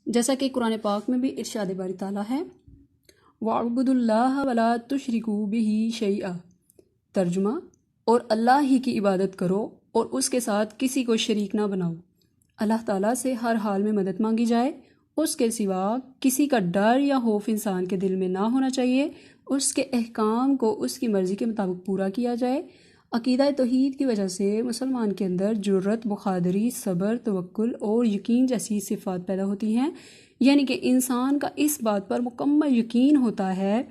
جیسا کہ قرآن پاک میں بھی ارشاد باری تعالیٰ ہے وَاعْبُدُوا اللَّهَ وَلَا تُشْرِكُوا بِهِ شَيْئًا، ترجمہ، اور اللہ ہی کی عبادت کرو اور اس کے ساتھ کسی کو شریک نہ بناؤ۔ اللہ تعالیٰ سے ہر حال میں مدد مانگی جائے، اس کے سوا کسی کا ڈر یا خوف انسان کے دل میں نہ ہونا چاہیے، اس کے احکام کو اس کی مرضی کے مطابق پورا کیا جائے۔ عقیدہ توحید کی وجہ سے مسلمان کے اندر جرت، بہادری، صبر، توکل اور یقین جیسی صفات پیدا ہوتی ہیں، یعنی کہ انسان کا اس بات پر مکمل یقین ہوتا ہے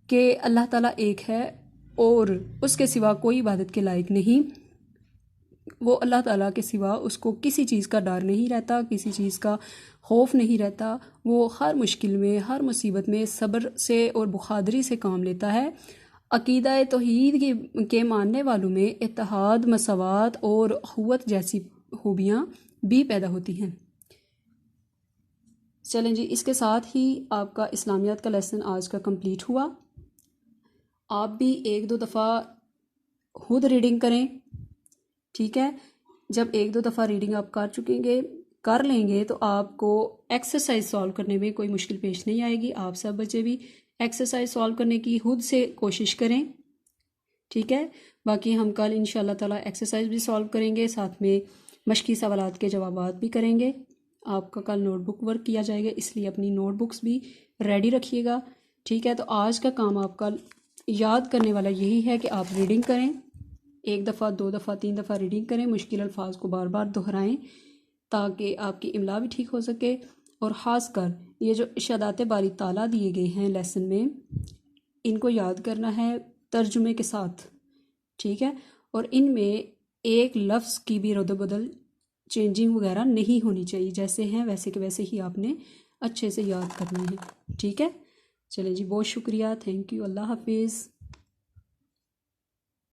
کہ اللہ تعالیٰ ایک ہے اور اس کے سوا کوئی عبادت کے لائق نہیں۔ وہ اللہ تعالیٰ کے سوا اس کو کسی چیز کا ڈر نہیں رہتا، کسی چیز کا خوف نہیں رہتا۔ وہ ہر مشکل میں، ہر مصیبت میں صبر سے اور بہادری سے کام لیتا ہے۔ عقیدہ توحید کے ماننے والوں میں اتحاد، مساوات اور اخوت جیسی خوبیاں بھی پیدا ہوتی ہیں۔ چلیں جی، اس کے ساتھ ہی آپ کا اسلامیات کا لیسن آج کا کمپلیٹ ہوا۔ آپ بھی ایک دو دفعہ خود ریڈنگ کریں، ٹھیک ہے؟ جب ایک دو دفعہ ریڈنگ آپ کر لیں گے تو آپ کو ایکسرسائز سالو کرنے میں کوئی مشکل پیش نہیں آئے گی۔ آپ سب بچے بھی ایکسرسائز سالو کرنے کی خود سے کوشش کریں، ٹھیک ہے؟ باقی ہم کل انشاءاللہ تعالیٰ ایکسرسائز بھی سالو کریں گے، ساتھ میں مشقی سوالات کے جوابات بھی کریں گے۔ آپ کا کل نوٹ بک ورک کیا جائے گا، اس لیے اپنی نوٹ بکس بھی ریڈی رکھیے گا، ٹھیک ہے؟ تو آج کا کام آپ کا یاد کرنے والا یہی ہے کہ آپ ریڈنگ کریں، ایک دفعہ، دو دفعہ، تین دفعہ ریڈنگ کریں، مشکل الفاظ کو بار بار دہرائیں تاکہ آپ کی املا بھی ٹھیک ہو سکے۔ اور خاص کر یہ جو ارشادات باری تعالیٰ دیے گئے ہیں لیسن میں، ان کو یاد کرنا ہے ترجمے کے ساتھ، ٹھیک ہے؟ اور ان میں ایک لفظ کی بھی رد و بدل، چینجنگ وغیرہ نہیں ہونی چاہیے، جیسے ہیں ویسے کے ویسے ہی آپ نے اچھے سے یاد کرنا ہے، ٹھیک ہے؟ چلیں جی، بہت شکریہ، تھینک یو، اللہ حافظ۔